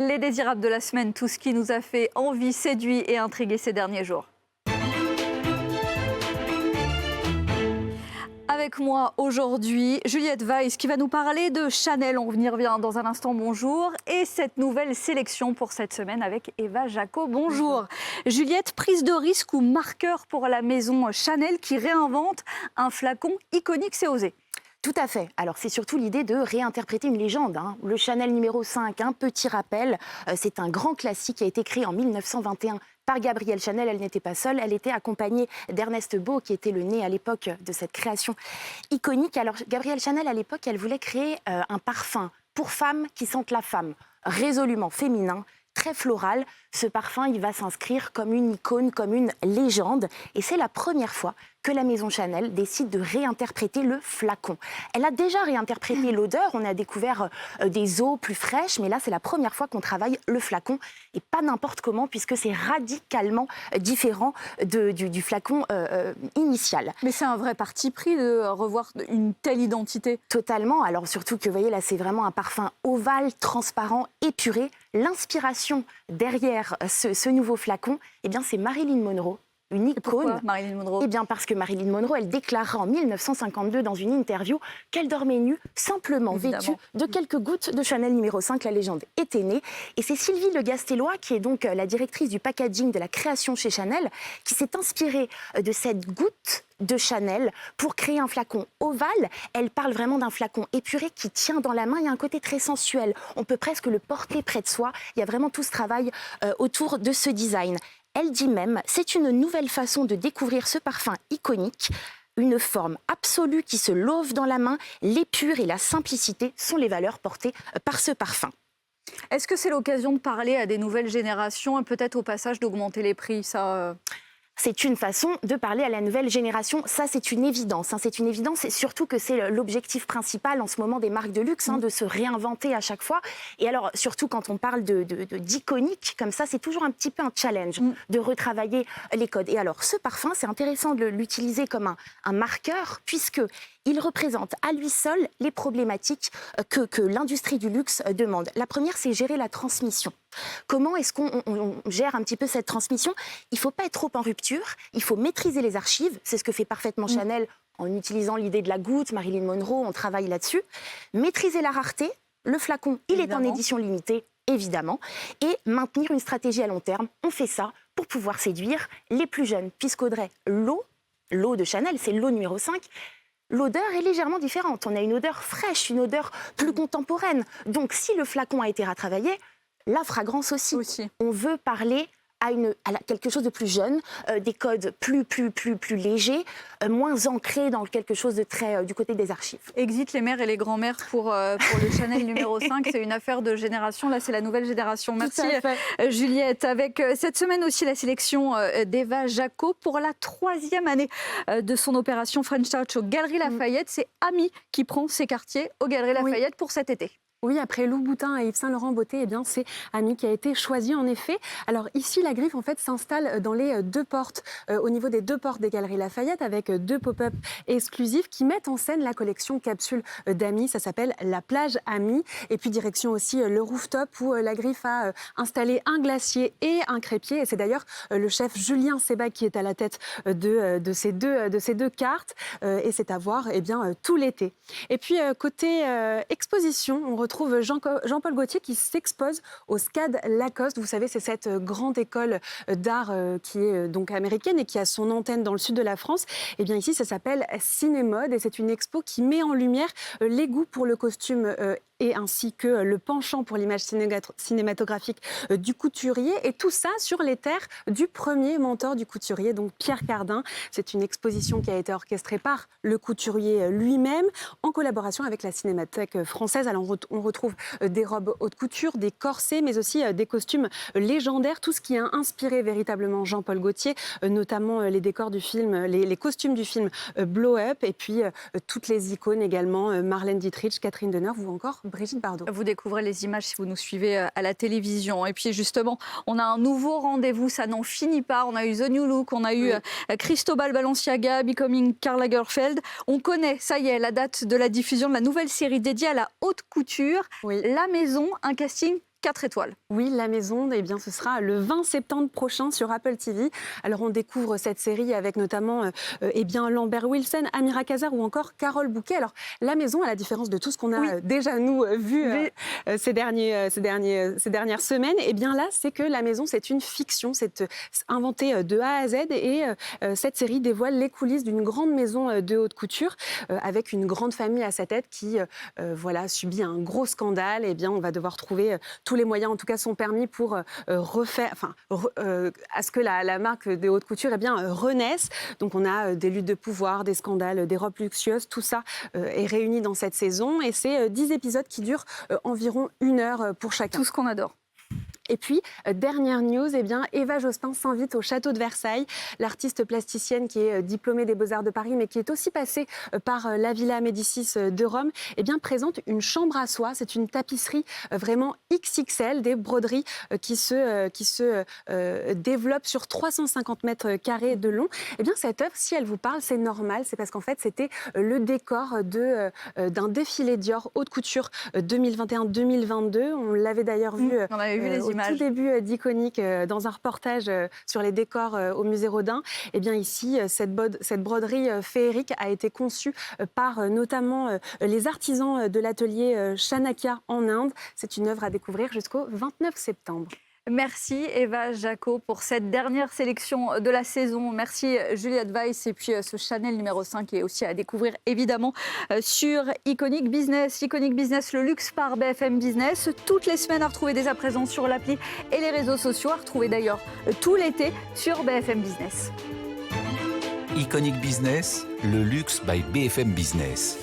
Les désirables de la semaine, tout ce qui nous a fait envie, séduit et intrigué ces derniers jours. Avec moi aujourd'hui, Juliette Weiss qui va nous parler de Chanel. On y revient dans un instant, bonjour. Et cette nouvelle sélection pour cette semaine avec Eva Jaco, bonjour. Juliette, prise de risque ou marqueur pour la maison Chanel qui réinvente un flacon iconique, c'est osé. Tout à fait. Alors, c'est surtout l'idée de réinterpréter une légende. Le Chanel numéro 5, un petit rappel, c'est un grand classique qui a été créé en 1921 par Gabrielle Chanel. Elle n'était pas seule, elle était accompagnée d'Ernest Beau, qui était le nez à l'époque de cette création iconique. Alors, Gabrielle Chanel, à l'époque, elle voulait créer un parfum pour femmes qui sentent la femme, résolument féminin, très floral. Ce parfum, il va s'inscrire comme une icône, comme une légende. Et c'est la première fois que la maison Chanel décide de réinterpréter le flacon. Elle a déjà réinterprété l'odeur, on a découvert des eaux plus fraîches, mais là c'est la première fois qu'on travaille le flacon, et pas n'importe comment, puisque c'est radicalement différent du flacon initial. Mais c'est un vrai parti pris de revoir une telle identité. Totalement, alors surtout que vous voyez là c'est vraiment un parfum ovale, transparent, épuré. L'inspiration derrière ce nouveau flacon, eh bien c'est Marilyn Monroe. Une icône. Pourquoi Marilyn Monroe ? Eh bien parce que Marilyn Monroe, elle déclara en 1952 dans une interview qu'elle dormait nue, simplement vêtue de quelques gouttes de Chanel numéro 5. La légende était née. Et c'est Sylvie Le Gastellois, qui est donc la directrice du packaging de la création chez Chanel, qui s'est inspirée de cette goutte de Chanel pour créer un flacon ovale. Elle parle vraiment d'un flacon épuré qui tient dans la main. Il y a un côté très sensuel. On peut presque le porter près de soi. Il y a vraiment tout ce travail autour de ce design. Elle dit même, c'est une nouvelle façon de découvrir ce parfum iconique, une forme absolue qui se love dans la main. L'épure et la simplicité sont les valeurs portées par ce parfum. Est-ce que c'est l'occasion de parler à des nouvelles générations et peut-être au passage d'augmenter les prix C'est une façon de parler à la nouvelle génération. Ça, c'est une évidence. C'est une évidence, et surtout que c'est l'objectif principal en ce moment des marques de luxe, de se réinventer à chaque fois. Et alors, surtout quand on parle d'iconique, comme ça, c'est toujours un petit peu un challenge de retravailler les codes. Et alors, ce parfum, c'est intéressant de l'utiliser comme un marqueur, puisque il représente à lui seul les problématiques que l'industrie du luxe demande. La première, c'est gérer la transmission. Comment est-ce qu'on gère un petit peu cette transmission ? Il ne faut pas être trop en rupture, il faut maîtriser les archives. C'est ce que fait parfaitement Chanel en utilisant l'idée de la goutte. Marilyn Monroe, on travaille là-dessus. Maîtriser la rareté. Le flacon, il est en édition limitée, évidemment. Et maintenir une stratégie à long terme. On fait ça pour pouvoir séduire les plus jeunes. Puisqu'Audrey, l'eau de Chanel, c'est l'eau numéro 5. L'odeur est légèrement différente. On a une odeur fraîche, une odeur plus contemporaine. Donc, si le flacon a été retravaillé, la fragrance aussi. On veut parler à quelque chose de plus jeune, des codes plus légers, moins ancrés dans quelque chose de très du côté des archives. Exit les mères et les grands-mères pour le Chanel numéro 5. C'est une affaire de génération. Là, c'est la nouvelle génération. Merci Juliette. Avec cette semaine aussi la sélection d'Eva Jaco pour la 3e année de son opération French Touch aux Galeries Lafayette. C'est Ami qui prend ses quartiers aux Galeries Lafayette pour cet été. Oui, après Louboutin et Yves Saint Laurent Beauté, eh bien, c'est Ami qui a été choisi en effet. Alors ici, la griffe en fait s'installe dans les deux portes, au niveau des deux portes des Galeries Lafayette, avec deux pop-up exclusifs qui mettent en scène la collection capsule d'Ami. Ça s'appelle la plage Ami. Et puis direction aussi le rooftop où la griffe a installé un glacier et un crépier. Et c'est d'ailleurs le chef Julien Sebag qui est à la tête de ces deux cartes. Et c'est à voir tout l'été. Et puis côté exposition, on retrouve Jean-Paul Gaultier qui s'expose au SCAD Lacoste. Vous savez, c'est cette grande école d'art qui est donc américaine et qui a son antenne dans le sud de la France. Et bien ici, ça s'appelle Cinémode et c'est une expo qui met en lumière les goûts pour le costume et ainsi que le penchant pour l'image cinématographique du couturier. Et tout ça sur les terres du premier mentor du couturier, donc Pierre Cardin. C'est une exposition qui a été orchestrée par le couturier lui-même en collaboration avec la Cinémathèque française. Alors on retrouve des robes haute couture, des corsets, mais aussi des costumes légendaires. Tout ce qui a inspiré véritablement Jean-Paul Gaultier, notamment les décors du film, les costumes du film Blow Up, et puis toutes les icônes également, Marlène Dietrich, Catherine Deneuve ou encore Brigitte Bardot. Vous découvrez les images si vous nous suivez à la télévision. Et puis justement, on a un nouveau rendez-vous, ça n'en finit pas. On a eu The New Look, on a eu Cristobal Balenciaga, Becoming Karl Lagerfeld. On connaît, ça y est, la date de la diffusion de la nouvelle série dédiée à la haute couture. La Maison, un casting 4 étoiles. Oui, La Maison, eh bien, ce sera le 20 septembre prochain sur Apple TV. Alors, on découvre cette série avec notamment eh bien, Lambert Wilson, Amira Kazar ou encore Carole Bouquet. Alors, La Maison, à la différence de tout ce qu'on a déjà, nous, vu ces dernières semaines, eh bien là, c'est que La Maison, c'est une fiction, c'est inventé de A à Z. Et cette série dévoile les coulisses d'une grande maison de haute couture avec une grande famille à sa tête qui subit un gros scandale. Eh bien, on va devoir trouver tous les moyens, en tout cas, sont permis pour à ce que la marque de haute couture renaisse. Donc, on a des luttes de pouvoir, des scandales, des robes luxueuses. Tout ça est réuni dans cette saison. Et c'est 10 épisodes qui durent environ 1 heure pour chacun. Tout ce qu'on adore. Et puis, dernière news, eh bien, Eva Jospin s'invite au château de Versailles. L'artiste plasticienne qui est diplômée des Beaux-Arts de Paris, mais qui est aussi passée par la Villa Médicis de Rome, eh bien, présente une chambre à soie. C'est une tapisserie vraiment XXL, des broderies qui se développent sur 350 mètres carrés de long. Eh bien, cette œuvre, si elle vous parle, c'est normal. C'est parce qu'en fait, c'était le décor d'un défilé Dior haute couture 2021-2022. On l'avait d'ailleurs vu. On avait vu les images. Au tout début d'Iconic, dans un reportage sur les décors au musée Rodin. Eh bien ici, cette broderie féerique a été conçue par notamment les artisans de l'atelier Chanakya en Inde. C'est une œuvre à découvrir jusqu'au 29 septembre. Merci Eva Jaco pour cette dernière sélection de la saison. Merci Juliette Weiss et puis ce Chanel numéro 5 est aussi à découvrir évidemment sur Iconic Business. Iconic Business, le luxe par BFM Business. Toutes les semaines à retrouver dès à présent sur l'appli et les réseaux sociaux. À retrouver d'ailleurs tout l'été sur BFM Business. Iconic Business, le luxe by BFM Business.